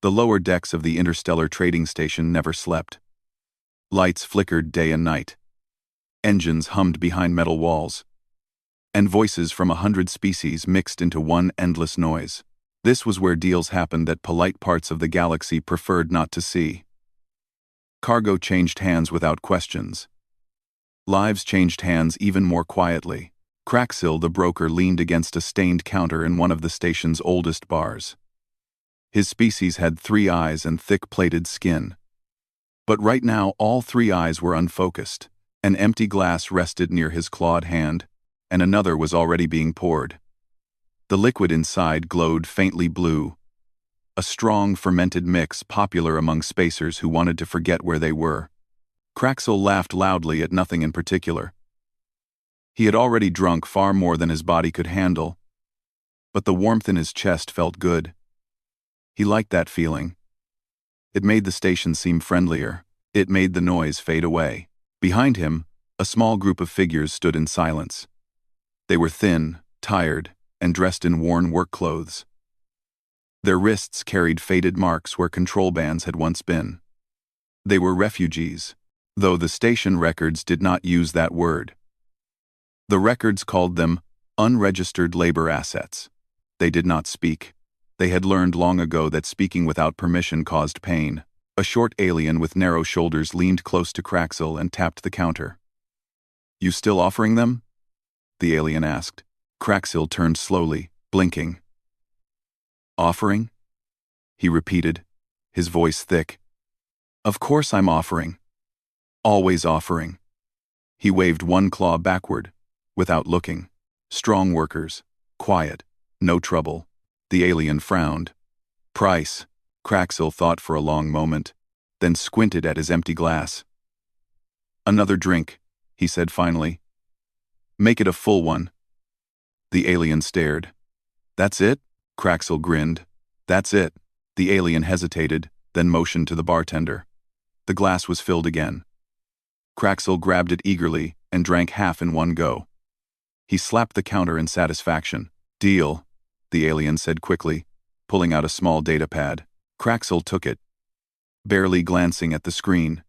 The lower decks of the interstellar trading station never slept. Lights flickered day and night. Engines hummed behind metal walls. And voices from 100 species mixed into one endless noise. This was where deals happened that polite parts of the galaxy preferred not to see. Cargo changed hands without questions. Lives changed hands even more quietly. Craxil, the broker, leaned against a stained counter in one of the station's oldest bars. His species had 3 eyes and thick-plated skin. But right now, all 3 eyes were unfocused. An empty glass rested near his clawed hand, and another was already being poured. The liquid inside glowed faintly blue, a strong, fermented mix popular among spacers who wanted to forget where they were. Craxil laughed loudly at nothing in particular. He had already drunk far more than his body could handle, but the warmth in his chest felt good. He liked that feeling. It made the station seem friendlier. It made the noise fade away. Behind him, a small group of figures stood in silence. They were thin, tired, and dressed in worn work clothes. Their wrists carried faded marks where control bands had once been. They were refugees, though the station records did not use that word. The records called them unregistered labor assets. They did not speak. They had learned long ago that speaking without permission caused pain. A short alien with narrow shoulders leaned close to Craxil and tapped the counter. "You still offering them?" the alien asked. Craxil turned slowly, blinking. "Offering?" he repeated, his voice thick. "Of course I'm offering. Always offering." He waved one claw backward, without looking. "Strong workers, quiet, no trouble." The alien frowned. "Price." Craxil thought for a long moment, then squinted at his empty glass. "Another drink," he said finally. "Make it a full one." The alien stared. "That's it?" Craxil grinned. "That's it." The alien hesitated, then motioned to the bartender. The glass was filled again. Craxil grabbed it eagerly and drank half in one go. He slapped the counter in satisfaction. "Deal," the alien said quickly, pulling out a small data pad. Craxil took it, barely glancing at the screen.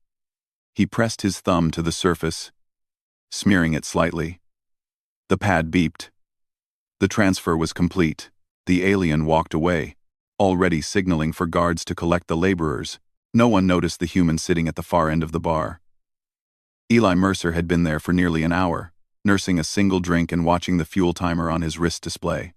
He pressed his thumb to the surface, smearing it slightly. The pad beeped. The transfer was complete. The alien walked away, already signaling for guards to collect the laborers. No one noticed the human sitting at the far end of the bar. Eli Mercer had been there for nearly an hour, nursing a single drink and watching the fuel timer on his wrist display.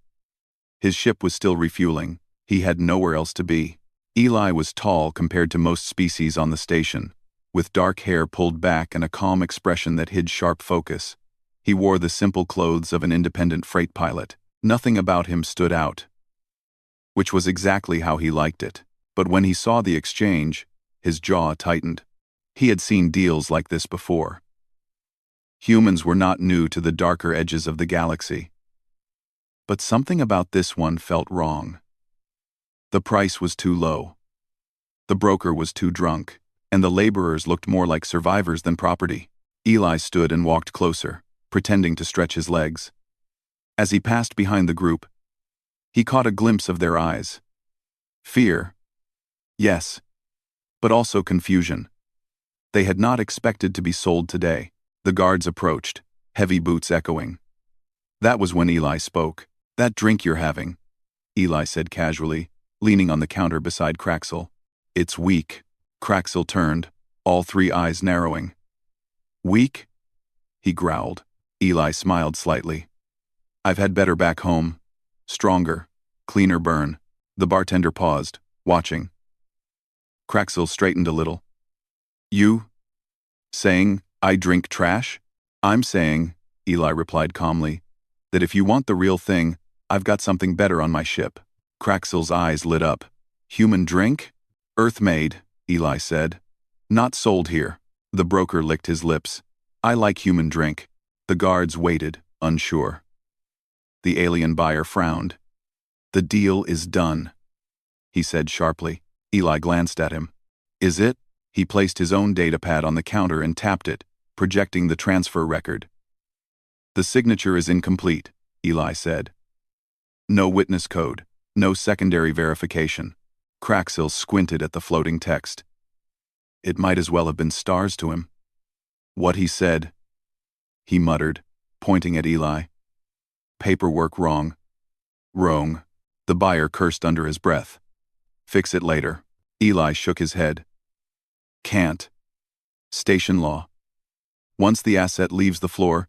His ship was still refueling. He had nowhere else to be. Eli was tall compared to most species on the station, with dark hair pulled back and a calm expression that hid sharp focus. He wore the simple clothes of an independent freight pilot. Nothing about him stood out, which was exactly how he liked it. But when he saw the exchange, his jaw tightened. He had seen deals like this before. Humans were not new to the darker edges of the galaxy. But something about this one felt wrong. The price was too low. The broker was too drunk, and the laborers looked more like survivors than property. Eli stood and walked closer, pretending to stretch his legs. As he passed behind the group, he caught a glimpse of their eyes. Fear. Yes, but also confusion. They had not expected to be sold today. The guards approached, heavy boots echoing. That was when Eli spoke. "That drink you're having," Eli said casually, leaning on the counter beside Craxil. "It's weak." Craxil turned, all 3 eyes narrowing. "Weak?" he growled. Eli smiled slightly. "I've had better back home. Stronger, cleaner burn." The bartender paused, watching. Craxil straightened a little. "You saying I drink trash?" "I'm saying," Eli replied calmly, "that if you want the real thing, I've got something better on my ship." Craxil's eyes lit up. "Human drink?" "Earth-made," Eli said. "Not sold here." The broker licked his lips. "I like human drink." The guards waited, unsure. The alien buyer frowned. "The deal is done," he said sharply. Eli glanced at him. "Is it?" He placed his own datapad on the counter and tapped it, projecting the transfer record. "The signature is incomplete," Eli said. "No witness code, no secondary verification." Craxil squinted at the floating text. It might as well have been stars to him. What he said, he muttered, pointing at Eli. Paperwork wrong. Wrong. The buyer cursed under his breath. Fix it later. Eli shook his head. Can't. Station law. Once the asset leaves the floor,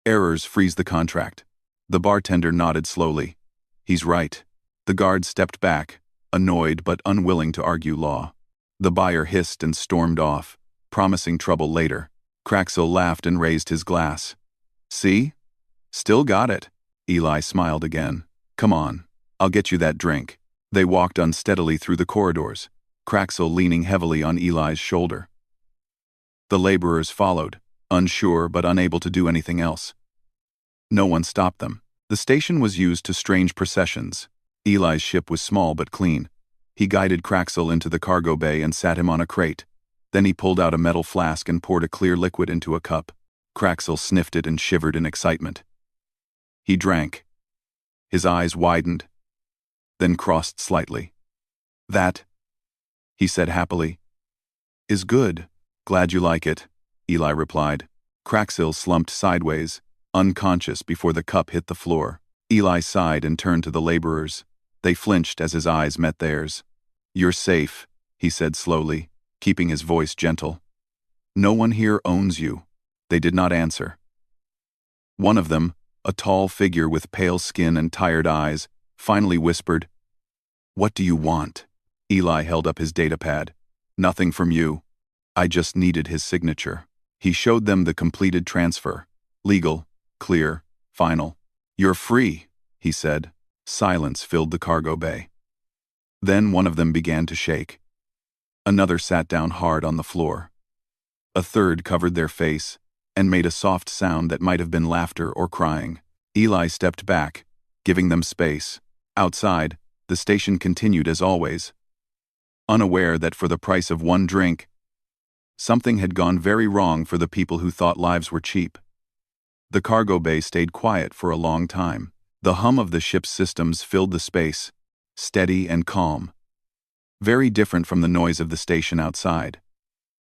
errors freeze the contract. The bartender nodded slowly. He's right. The guard stepped back, annoyed but unwilling to argue law. The buyer hissed and stormed off, promising trouble later. Craxil laughed and raised his glass. See? Still got it. Eli smiled again. Come on, I'll get you that drink. They walked unsteadily through the corridors, Craxil leaning heavily on Eli's shoulder. The laborers followed, unsure but unable to do anything else. No one stopped them. The station was used to strange processions. Eli's ship was small but clean. He guided Craxil into the cargo bay and sat him on a crate. Then he pulled out a metal flask and poured a clear liquid into a cup. Craxil sniffed it and shivered in excitement. He drank. His eyes widened, then crossed slightly. That, he said happily, is good. Glad you like it, Eli replied. Craxil slumped sideways, unconscious before the cup hit the floor. Eli sighed and turned to the laborers. They flinched as his eyes met theirs. You're safe, he said slowly, keeping his voice gentle. No one here owns you. They did not answer. One of them, a tall figure with pale skin and tired eyes, finally whispered, What do you want? Eli held up his datapad. Nothing from you. I just needed his signature. He showed them the completed transfer. Legal, clear, final. You're free, he said. Silence filled the cargo bay. Then one of them began to shake. Another sat down hard on the floor. A third covered their face and made a soft sound that might have been laughter or crying. Eli stepped back, giving them space. Outside, the station continued as always. Unaware that for the price of one drink, something had gone very wrong for the people who thought lives were cheap. The cargo bay stayed quiet for a long time. The hum of the ship's systems filled the space, steady and calm. Very different from the noise of the station outside.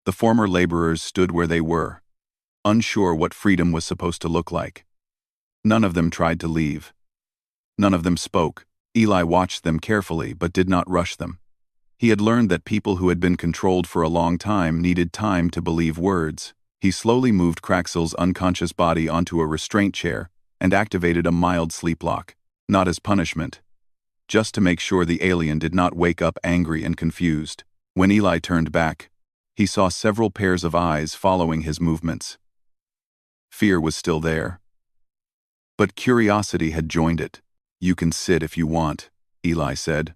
The former laborers stood where they were, unsure what freedom was supposed to look like. None of them tried to leave. None of them spoke. Eli watched them carefully but did not rush them. He had learned that people who had been controlled for a long time needed time to believe words. He slowly moved Craxil's unconscious body onto a restraint chair and activated a mild sleep lock, not as punishment, just to make sure the alien did not wake up angry and confused. When Eli turned back, he saw several pairs of eyes following his movements. Fear was still there, but curiosity had joined it. You can sit if you want, Eli said,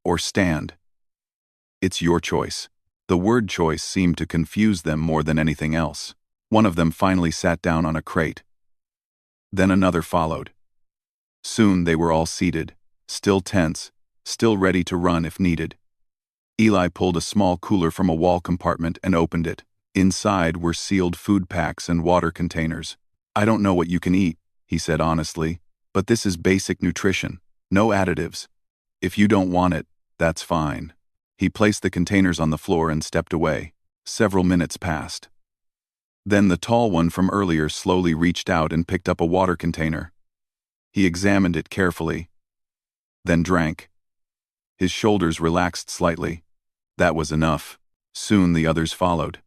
or stand. It's your choice. The word choice seemed to confuse them more than anything else. One of them finally sat down on a crate. Then another followed. Soon they were all seated, still tense, still ready to run if needed. Eli pulled a small cooler from a wall compartment and opened it. Inside were sealed food packs and water containers. I don't know what you can eat, he said honestly, but this is basic nutrition, no additives. If you don't want it, that's fine. He placed the containers on the floor and stepped away. Several minutes passed. Then the tall one from earlier slowly reached out and picked up a water container. He examined it carefully, then drank. His shoulders relaxed slightly. That was enough. Soon the others followed.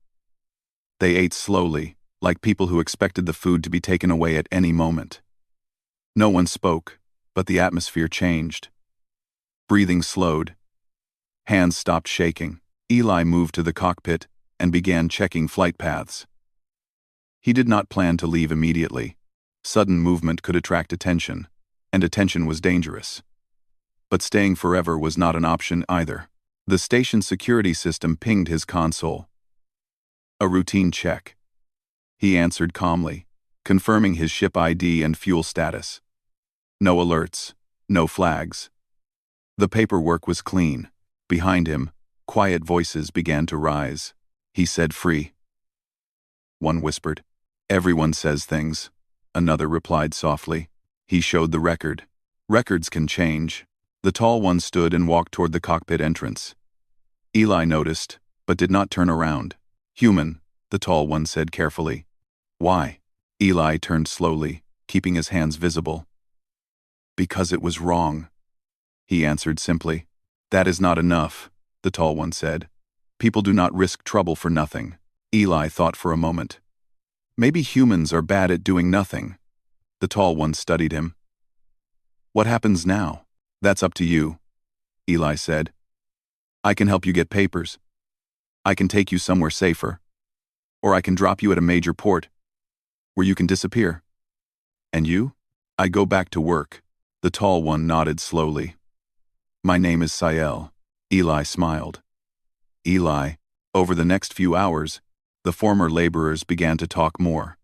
They ate slowly, like people who expected the food to be taken away at any moment. No one spoke, but the atmosphere changed. Breathing slowed. Hands stopped shaking. Eli moved to the cockpit and began checking flight paths. He did not plan to leave immediately. Sudden movement could attract attention, and attention was dangerous. But staying forever was not an option either. The station security system pinged his console. A routine check. He answered calmly, confirming his ship ID and fuel status. No alerts, no flags. The paperwork was clean. Behind him, quiet voices began to rise. He said free. One whispered. Everyone says things. Another replied softly. He showed the record. Records can change. The tall one stood and walked toward the cockpit entrance. Eli noticed, but did not turn around. "Human," the tall one said carefully. "Why?" Eli turned slowly, keeping his hands visible. "Because it was wrong," he answered simply. "That is not enough," the tall one said. "People do not risk trouble for nothing." Eli thought for a moment. "Maybe humans are bad at doing nothing." The tall one studied him. "What happens now?" "That's up to you," Eli said. "I can help you get papers. I can take you somewhere safer. Or I can drop you at a major port, where you can disappear." "And you?" "I go back to work." The tall one nodded slowly. "My name is Sael." Eli smiled. Eli. Over the next few hours, the former laborers began to talk more.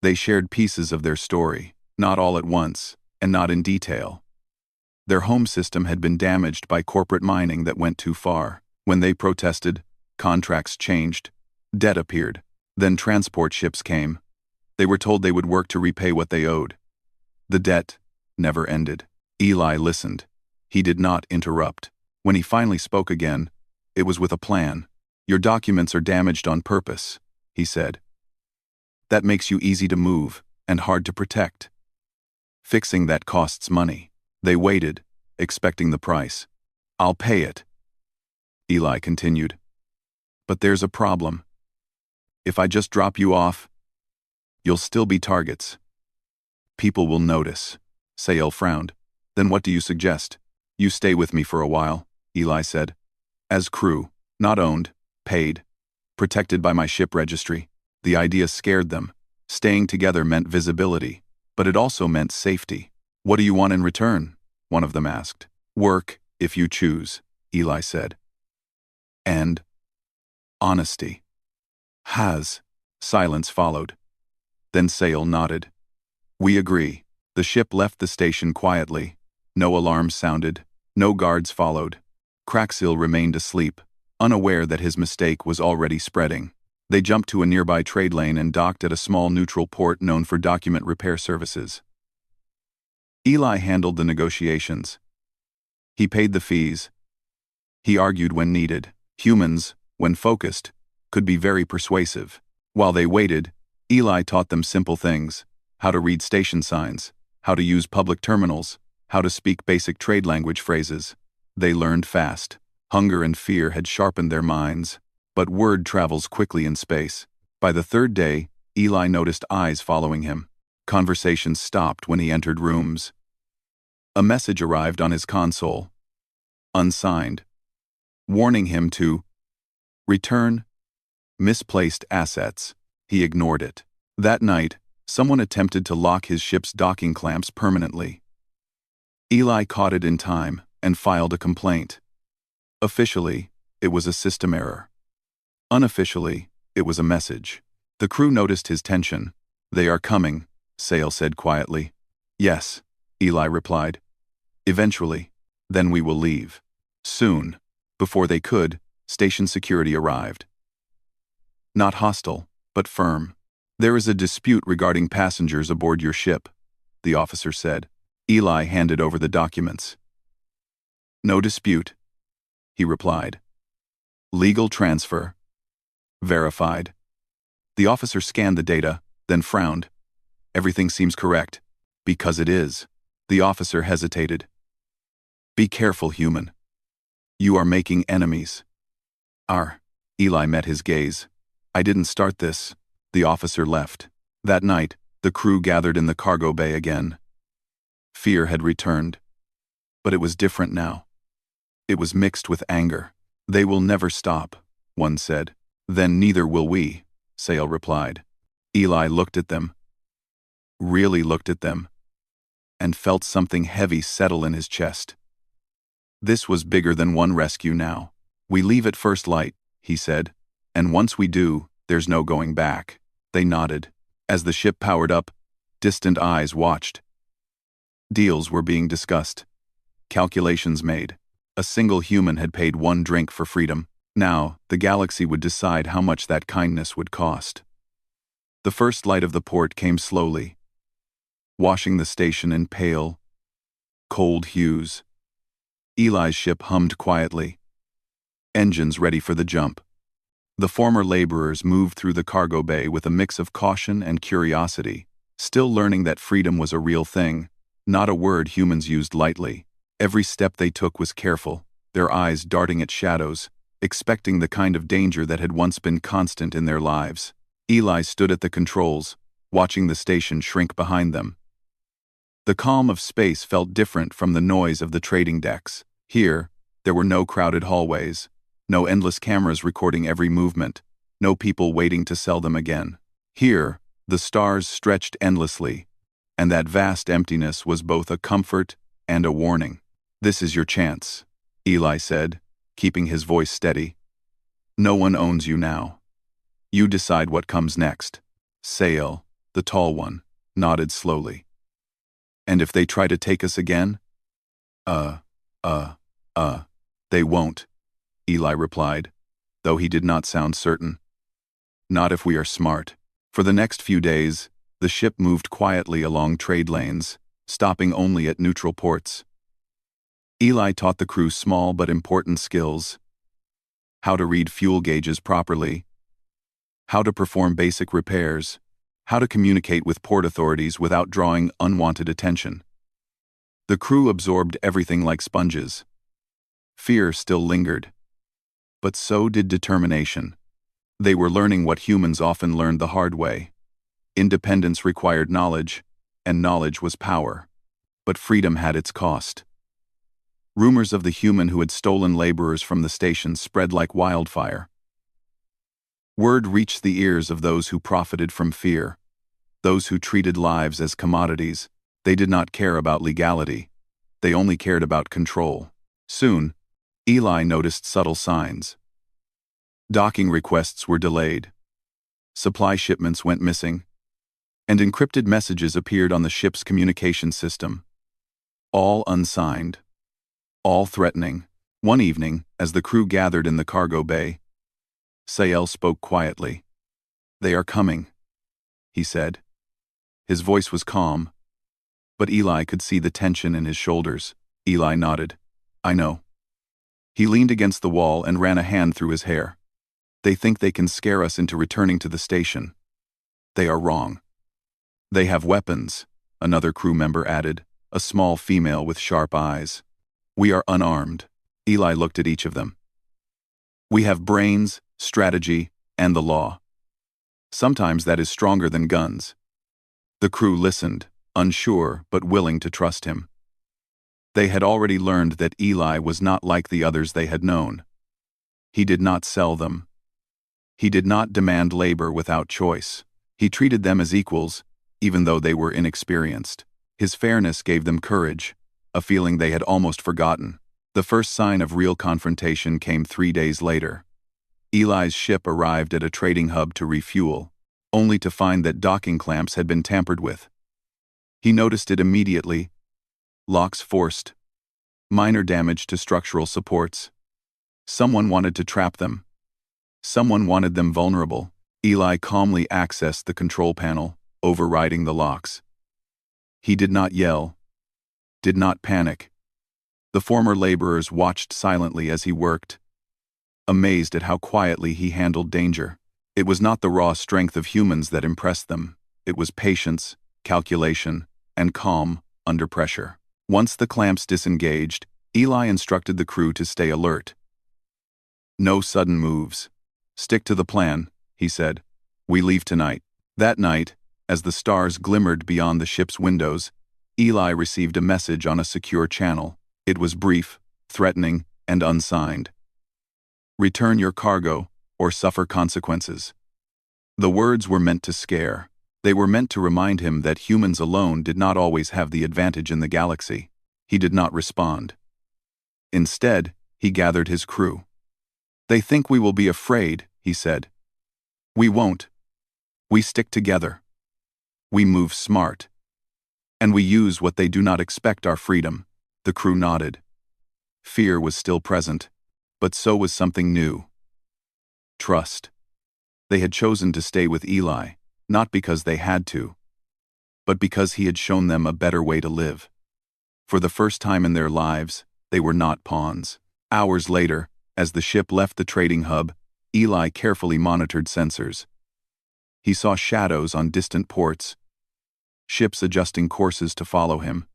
They shared pieces of their story, not all at once, and not in detail. Their home system had been damaged by corporate mining that went too far. When they protested, contracts changed, debt appeared, then transport ships came. They were told they would work to repay what they owed. The debt never ended. Eli listened. He did not interrupt. When he finally spoke again, it was with a plan. "Your documents are damaged on purpose," he said. "That makes you easy to move and hard to protect. Fixing that costs money." They waited, expecting the price. "I'll pay it," Eli continued. "But there's a problem. If I just drop you off, you'll still be targets. People will notice." Sael frowned. "Then what do you suggest?" "You stay with me for a while," Eli said. "As crew, not owned, paid, protected by my ship registry." The idea scared them. Staying together meant visibility, but it also meant safety. "What do you want in return?" one of them asked. "Work, if you choose," Eli said. "And honesty." Silence followed. Then Sael nodded. "We agree." The ship left the station quietly. No alarms sounded. No guards followed. Craxil remained asleep, unaware that his mistake was already spreading. They jumped to a nearby trade lane and docked at a small neutral port known for document repair services. Eli handled the negotiations. He paid the fees. He argued when needed. Humans, when focused, could be very persuasive. While they waited, Eli taught them simple things: how to read station signs, how to use public terminals, how to speak basic trade language phrases. They learned fast. Hunger and fear had sharpened their minds. But word travels quickly in space. By the third day, Eli noticed eyes following him. Conversations stopped when he entered rooms. A message arrived on his console, unsigned, warning him to return misplaced assets. He ignored it. That night, someone attempted to lock his ship's docking clamps permanently. Eli caught it in time and filed a complaint. Officially, it was a system error. Unofficially, it was a message. The crew noticed his tension. "They are coming," Sael said quietly. "Yes," Eli replied. "Eventually. Then we will leave." Soon. Before they could, station security arrived. "Not hostile, but firm. There is a dispute regarding passengers aboard your ship," the officer said. Eli handed over the documents. "No dispute," he replied. "Legal transfer. Verified." The officer scanned the data, then frowned. "Everything seems correct." "Because it is." The officer hesitated. "Be careful, human. You are making enemies." Eli met his gaze. "I didn't start this." The officer left. That night, the crew gathered in the cargo bay again. Fear had returned. But it was different now. It was mixed with anger. "They will never stop," one said. "Then neither will we," Sael replied. Eli looked at them. Really looked at them. And felt something heavy settle in his chest. This was bigger than one rescue now. "We leave at first light," he said. "And once we do, there's no going back." They nodded. As the ship powered up, distant eyes watched. Deals were being discussed. Calculations made. A single human had paid one drink for freedom. Now, the galaxy would decide how much that kindness would cost. The first light of the port came slowly, washing the station in pale, cold hues. Eli's ship hummed quietly. Engines ready for the jump. The former laborers moved through the cargo bay with a mix of caution and curiosity, still learning that freedom was a real thing, not a word humans used lightly. Every step they took was careful, their eyes darting at shadows, expecting the kind of danger that had once been constant in their lives. Eli stood at the controls, watching the station shrink behind them. The calm of space felt different from the noise of the trading decks. Here, there were no crowded hallways, no endless cameras recording every movement, no people waiting to sell them again. Here, the stars stretched endlessly, and that vast emptiness was both a comfort and a warning. "This is your chance," Eli said, keeping his voice steady. "No one owns you now. You decide what comes next." Sael, the tall one, nodded slowly. "And if they try to take us again?" They won't," Eli replied, though he did not sound certain. "Not if we are smart." For the next few days, the ship moved quietly along trade lanes, stopping only at neutral ports. Eli taught the crew small but important skills: how to read fuel gauges properly, how to perform basic repairs, how to communicate with port authorities without drawing unwanted attention. The crew absorbed everything like sponges. Fear still lingered, but so did determination. They were learning what humans often learned the hard way. Independence required knowledge, and knowledge was power. But freedom had its cost. Rumors of the human who had stolen laborers from the station spread like wildfire. Word reached the ears of those who profited from fear, those who treated lives as commodities. They did not care about legality. They only cared about control. Soon, Eli noticed subtle signs. Docking requests were delayed. Supply shipments went missing. And encrypted messages appeared on the ship's communication system. All unsigned. All threatening. One evening, as the crew gathered in the cargo bay, Sael spoke quietly. "They are coming," he said. His voice was calm, but Eli could see the tension in his shoulders. Eli nodded. "I know." He leaned against the wall and ran a hand through his hair. "They think they can scare us into returning to the station. They are wrong." "They have weapons," another crew member added, a small female with sharp eyes. "We are unarmed." Eli looked at each of them. "We have brains, strategy, and the law. Sometimes that is stronger than guns." The crew listened, unsure but willing to trust him. They had already learned that Eli was not like the others they had known. He did not sell them. He did not demand labor without choice. He treated them as equals, even though they were inexperienced. His fairness gave them courage, a feeling they had almost forgotten. The first sign of real confrontation came 3 days later. Eli's ship arrived at a trading hub to refuel, only to find that docking clamps had been tampered with. He noticed it immediately. Locks forced. Minor damage to structural supports. Someone wanted to trap them. Someone wanted them vulnerable. Eli calmly accessed the control panel, overriding the locks. He did not yell, did not panic. The former laborers watched silently as he worked, amazed at how quietly he handled danger. It was not the raw strength of humans that impressed them. It was patience, calculation, and calm under pressure. Once the clamps disengaged, Eli instructed the crew to stay alert. "No sudden moves. Stick to the plan," he said. "We leave tonight." That night, as the stars glimmered beyond the ship's windows, Eli received a message on a secure channel. It was brief, threatening, and unsigned. "Return your cargo, or suffer consequences." The words were meant to scare. They were meant to remind him that humans alone did not always have the advantage in the galaxy. He did not respond. Instead, he gathered his crew. "They think we will be afraid," he said. "We won't. We stick together. We move smart. And we use what they do not expect: our freedom." The crew nodded. Fear was still present, but so was something new. Trust. They had chosen to stay with Eli, not because they had to, but because he had shown them a better way to live. For the first time in their lives, They were not pawns. Hours later, as the ship left the trading hub, Eli carefully monitored sensors. He saw shadows on distant ports, ships adjusting courses to follow him,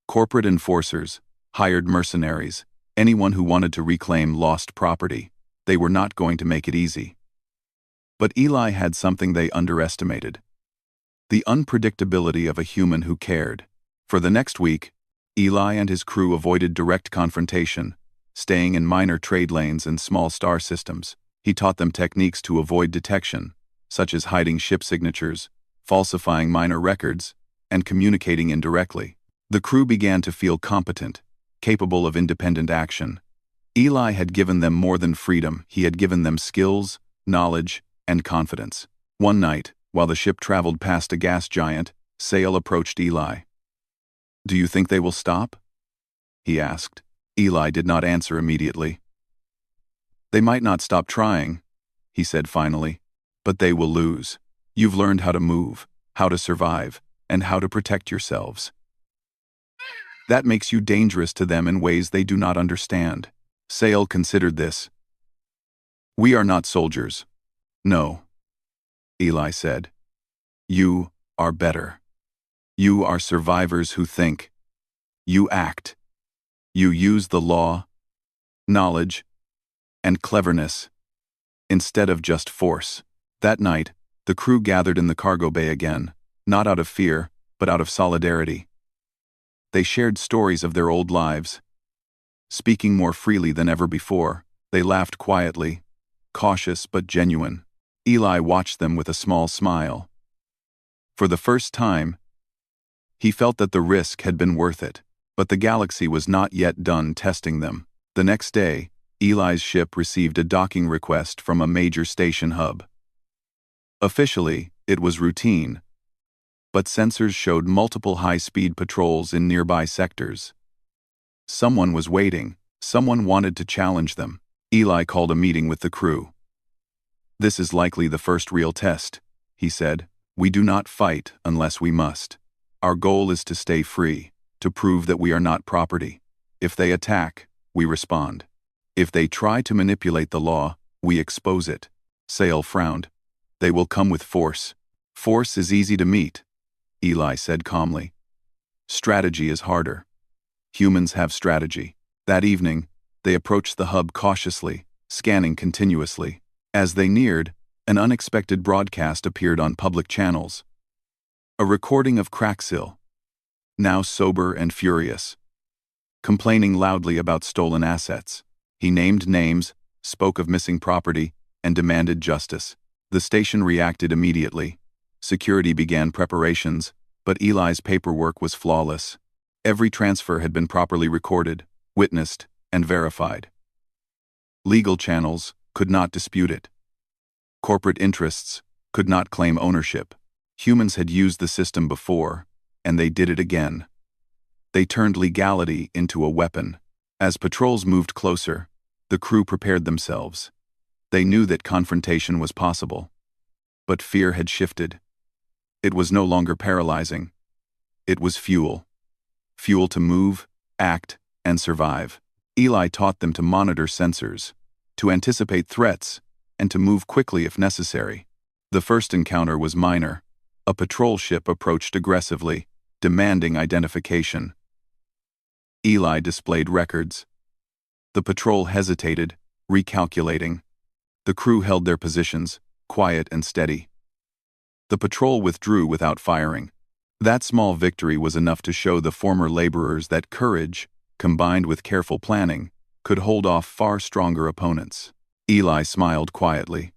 corporate enforcers, hired mercenaries, anyone who wanted to reclaim lost property. They were not going to make it easy. But Eli had something they underestimated: the unpredictability of a human who cared. For the next week, Eli and his crew avoided direct confrontation, staying in minor trade lanes and small star systems. He taught them techniques to avoid detection, such as hiding ship signatures, falsifying minor records, and communicating indirectly. The crew began to feel competent, capable of independent action. Eli had given them more than freedom. He had given them skills, knowledge, and confidence. One night, while the ship traveled past a gas giant, Sale approached Eli. "Do you think they will stop?" he asked. Eli did not answer immediately. "They might not stop trying," he said finally, "but they will lose. You've learned how to move, how to survive, and how to protect yourselves. That makes you dangerous to them in ways they do not understand." Sale considered this. "We are not soldiers." "No," Eli said. "You are better. You are survivors who think. You act. You use the law, knowledge, and cleverness, instead of just force." That night, the crew gathered in the cargo bay again, not out of fear, but out of solidarity. They shared stories of their old lives. Speaking more freely than ever before, they laughed quietly, cautious but genuine. Eli watched them with a small smile. For the first time, he felt that the risk had been worth it, but the galaxy was not yet done testing them. The next day, Eli's ship received a docking request from a major station hub. Officially, it was routine, but sensors showed multiple high-speed patrols in nearby sectors. Someone was waiting. Someone wanted to challenge them. Eli called a meeting with the crew. "This is likely the first real test," he said. "We do not fight unless we must. Our goal is to stay free, to prove that we are not property. If they attack, we respond. If they try to manipulate the law, we expose it." Sale frowned. "They will come with force. Force is easy to meet," Eli said calmly. "Strategy is harder. Humans have strategy." That evening, they approached the hub cautiously, scanning continuously. As they neared, an unexpected broadcast appeared on public channels. A recording of Craxil, now sober and furious, complaining loudly about stolen assets. He named names, spoke of missing property, and demanded justice. The station reacted immediately. Security began preparations, but Eli's paperwork was flawless. Every transfer had been properly recorded, witnessed, and verified. Legal channels could not dispute it. Corporate interests could not claim ownership. Humans had used the system before, and they did it again. They turned legality into a weapon. As patrols moved closer, the crew prepared themselves. They knew that confrontation was possible. But fear had shifted. It was no longer paralyzing. It was fuel. Fuel to move, act, and survive. Eli taught them to monitor sensors, to anticipate threats, and to move quickly if necessary. The first encounter was minor. A patrol ship approached aggressively, demanding identification. Eli displayed records. The patrol hesitated, recalculating. The crew held their positions, quiet and steady. The patrol withdrew without firing. That small victory was enough to show the former laborers that courage, combined with careful planning, could hold off far stronger opponents. Eli smiled quietly.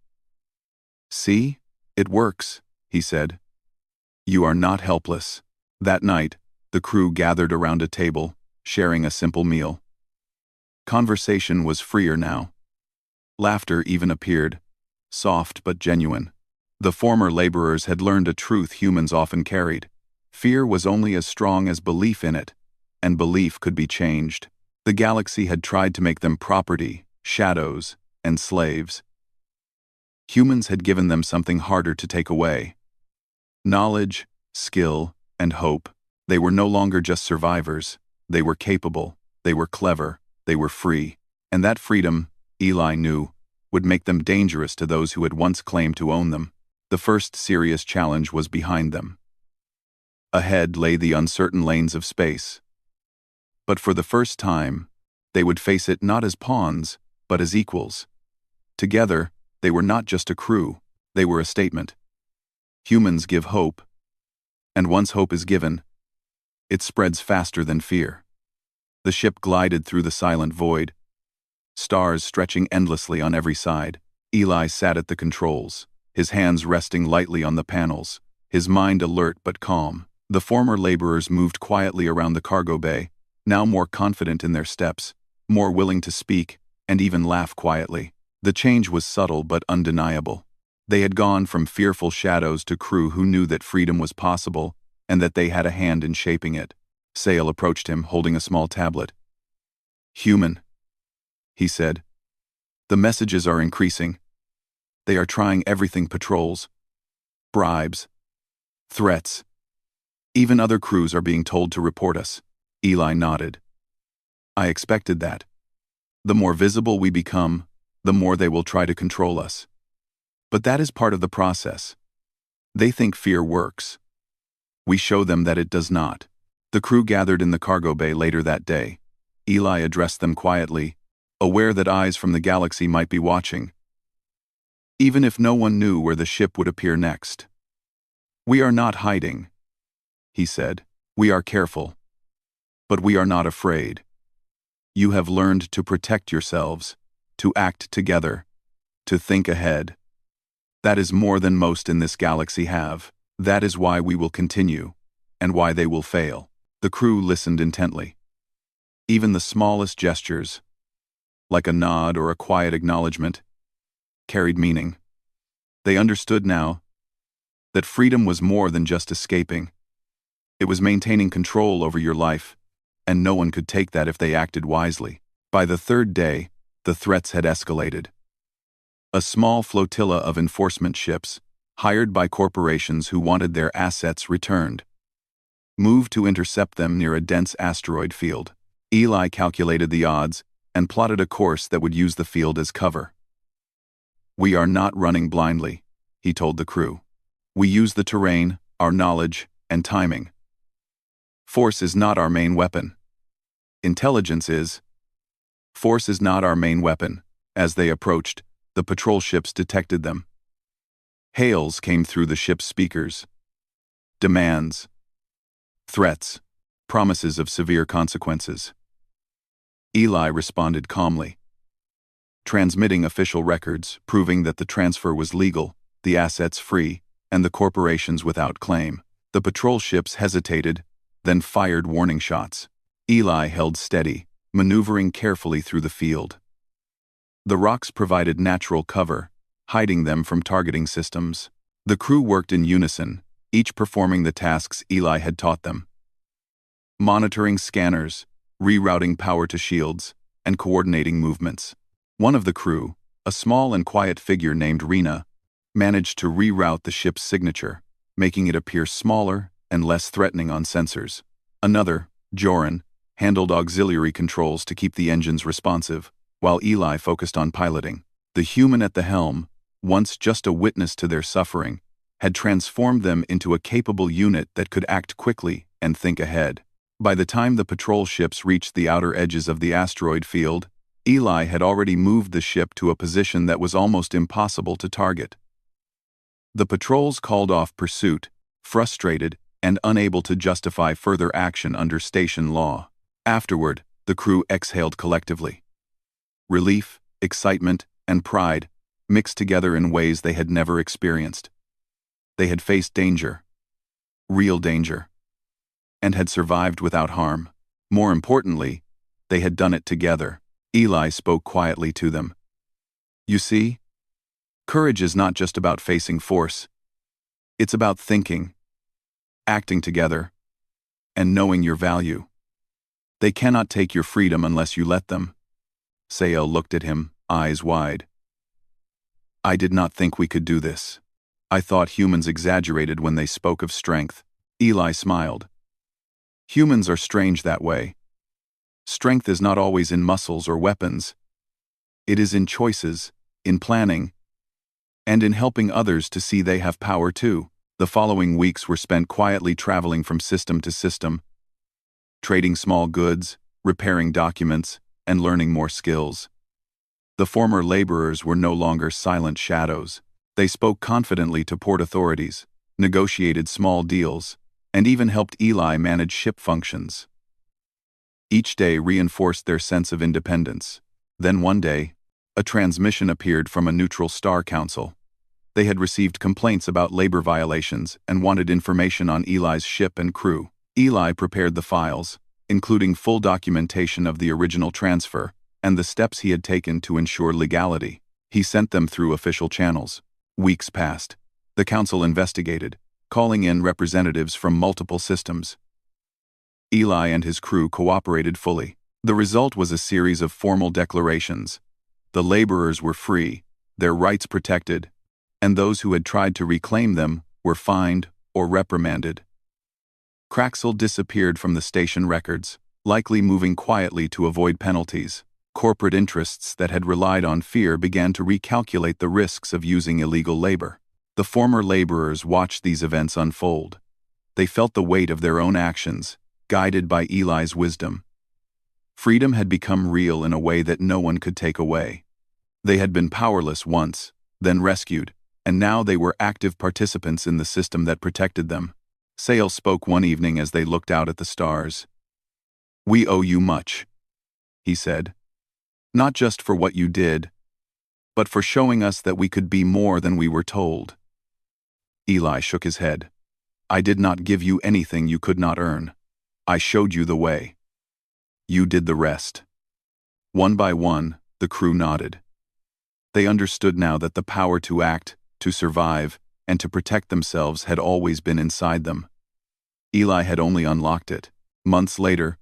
"See? It works," he said. "You are not helpless." That night, the crew gathered around a table, sharing a simple meal. Conversation was freer now. Laughter even appeared, soft but genuine. The former laborers had learned a truth humans often carried. Fear was only as strong as belief in it, and belief could be changed. The galaxy had tried to make them property, shadows, and slaves. Humans had given them something harder to take away: knowledge, skill, and hope. They were no longer just survivors. They were capable. They were clever. They were free, and that freedom, Eli knew, would make them dangerous to those who had once claimed to own them. The first serious challenge was behind them. Ahead lay the uncertain lanes of space. But for the first time, they would face it not as pawns, but as equals. Together, they were not just a crew, they were a statement. Humans give hope, and once hope is given, it spreads faster than fear. The ship glided through the silent void, stars stretching endlessly on every side. Eli sat at the controls, his hands resting lightly on the panels, his mind alert but calm. The former laborers moved quietly around the cargo bay, now more confident in their steps, more willing to speak, and even laugh quietly. The change was subtle but undeniable. They had gone from fearful shadows to crew who knew that freedom was possible and that they had a hand in shaping it. Sale approached him, holding a small tablet. "Human," he said. "The messages are increasing. They are trying everything: patrols, bribes, threats. Even other crews are being told to report us." Eli nodded. "I expected that. The more visible we become, the more they will try to control us. But that is part of the process. They think fear works. We show them that it does not." The crew gathered in the cargo bay later that day. Eli addressed them quietly, aware that eyes from the galaxy might be watching, even if no one knew where the ship would appear next. "We are not hiding," he said. "We are careful. But we are not afraid. You have learned to protect yourselves, to act together, to think ahead. That is more than most in this galaxy have. That is why we will continue, and why they will fail." The crew listened intently. Even the smallest gestures, like a nod or a quiet acknowledgement, carried meaning. They understood now that freedom was more than just escaping. It was maintaining control over your life, and no one could take that if they acted wisely. By the third day, the threats had escalated. A small flotilla of enforcement ships, hired by corporations who wanted their assets returned, moved to intercept them near a dense asteroid field. Eli calculated the odds and plotted a course that would use the field as cover. "We are not running blindly," he told the crew. "We use the terrain, our knowledge, and timing. Force is not our main weapon. Intelligence is. Force is not our main weapon." As they approached, the patrol ships detected them. Hails came through the ship's speakers. Demands, threats, promises of severe consequences. Eli responded calmly, transmitting official records proving that the transfer was legal, the assets free, and the corporations without claim. The patrol ships hesitated, then fired warning shots. Eli held steady, maneuvering carefully through the field. The rocks provided natural cover, hiding them from targeting systems. The crew worked in unison, each performing the tasks Eli had taught them. Monitoring scanners, rerouting power to shields, and coordinating movements. One of the crew, a small and quiet figure named Rena, managed to reroute the ship's signature, making it appear smaller and less threatening on sensors. Another, Joran, handled auxiliary controls to keep the engines responsive, while Eli focused on piloting. The human at the helm, once just a witness to their suffering, had transformed them into a capable unit that could act quickly and think ahead. By the time the patrol ships reached the outer edges of the asteroid field, Eli had already moved the ship to a position that was almost impossible to target. The patrols called off pursuit, frustrated and unable to justify further action under station law. Afterward, the crew exhaled collectively. Relief, excitement, and pride mixed together in ways they had never experienced. They had faced danger, real danger, and had survived without harm. More importantly, they had done it together. Eli spoke quietly to them. "You see, courage is not just about facing force. It's about thinking, acting together, and knowing your value. They cannot take your freedom unless you let them." Sael looked at him, eyes wide. "I did not think we could do this. I thought humans exaggerated when they spoke of strength." Eli smiled. "Humans are strange that way. Strength is not always in muscles or weapons. It is in choices, in planning, and in helping others to see they have power too. The following weeks were spent quietly traveling from system to system, trading small goods, repairing documents, and learning more skills. The former laborers were no longer silent shadows. They spoke confidently to port authorities, negotiated small deals, and even helped Eli manage ship functions. Each day reinforced their sense of independence. Then one day, a transmission appeared from a neutral star council. They had received complaints about labor violations and wanted information on Eli's ship and crew. Eli prepared the files, including full documentation of the original transfer and the steps he had taken to ensure legality. He sent them through official channels. Weeks passed. The council investigated, calling in representatives from multiple systems. Eli and his crew cooperated fully. The result was a series of formal declarations. The laborers were free, their rights protected, and those who had tried to reclaim them were fined or reprimanded. Craxel disappeared from the station records, likely moving quietly to avoid penalties. Corporate interests that had relied on fear began to recalculate the risks of using illegal labor. The former laborers watched these events unfold. They felt the weight of their own actions, guided by Eli's wisdom. Freedom had become real in a way that no one could take away. They had been powerless once, then rescued, and now they were active participants in the system that protected them. Sale spoke one evening as they looked out at the stars. "We owe you much," he said. "Not just for what you did, but for showing us that we could be more than we were told." Eli shook his head. "I did not give you anything you could not earn. I showed you the way. You did the rest." One by one, the crew nodded. They understood now that the power to act, to survive, and to protect themselves had always been inside them. Eli had only unlocked it. Months later,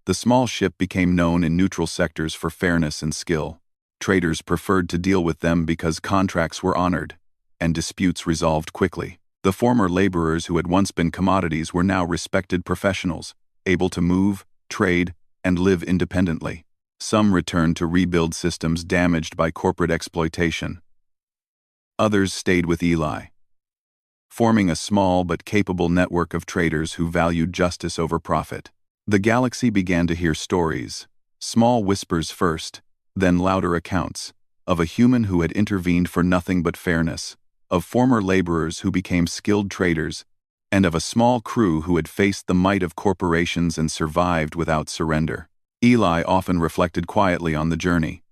the small ship became known in neutral sectors for fairness and skill. Traders preferred to deal with them because contracts were honored, and disputes resolved quickly. The former laborers who had once been commodities were now respected professionals, able to move, trade, and live independently. Some returned to rebuild systems damaged by corporate exploitation. Others stayed with Eli, forming a small but capable network of traders who valued justice over profit. The galaxy began to hear stories, small whispers first, then louder accounts, of a human who had intervened for nothing but fairness, of former laborers who became skilled traders, and of a small crew who had faced the might of corporations and survived without surrender. Eli often reflected quietly on the journey.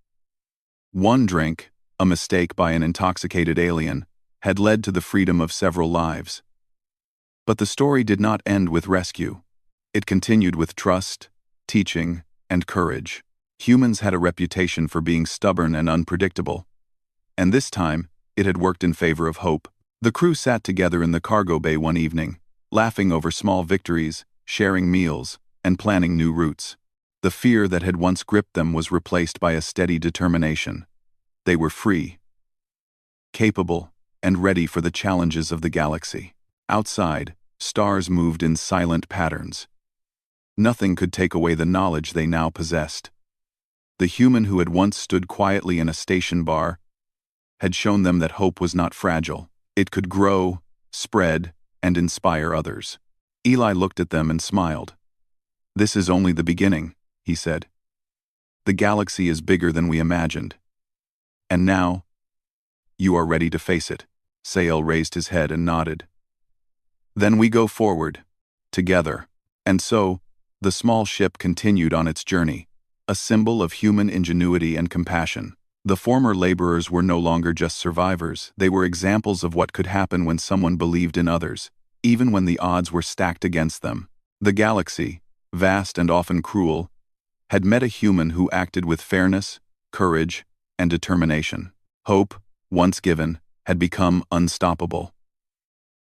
One drink, a mistake by an intoxicated alien, had led to the freedom of several lives. But the story did not end with rescue. It continued with trust, teaching, and courage. Humans had a reputation for being stubborn and unpredictable. And this time, it had worked in favor of hope. The crew sat together in the cargo bay one evening, laughing over small victories, sharing meals, and planning new routes. The fear that had once gripped them was replaced by a steady determination. They were free, capable, and ready for the challenges of the galaxy. Outside, stars moved in silent patterns. Nothing could take away the knowledge they now possessed. The human who had once stood quietly in a station bar had shown them that hope was not fragile. It could grow, spread, and inspire others. Eli looked at them and smiled. "This is only the beginning," he said. "The galaxy is bigger than we imagined. And now, you are ready to face it." Sale raised his head and nodded. "Then we go forward, together." And so, the small ship continued on its journey, a symbol of human ingenuity and compassion. The former laborers were no longer just survivors, they were examples of what could happen when someone believed in others, even when the odds were stacked against them. The galaxy, vast and often cruel, had met a human who acted with fairness, courage, and determination. Hope, once given, had become unstoppable.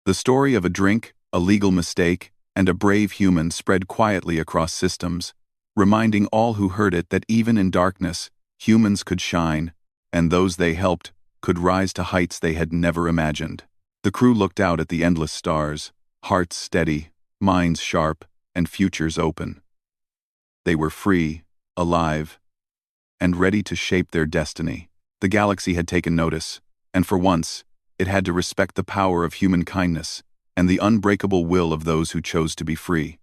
The story of a drink, a legal mistake, and a brave human spread quietly across systems, reminding all who heard it that even in darkness, humans could shine, and those they helped could rise to heights they had never imagined. The crew looked out at the endless stars, hearts steady, minds sharp, and futures open. They were free, alive, and ready to shape their destiny. The galaxy had taken notice, and for once, it had to respect the power of human kindness and the unbreakable will of those who chose to be free.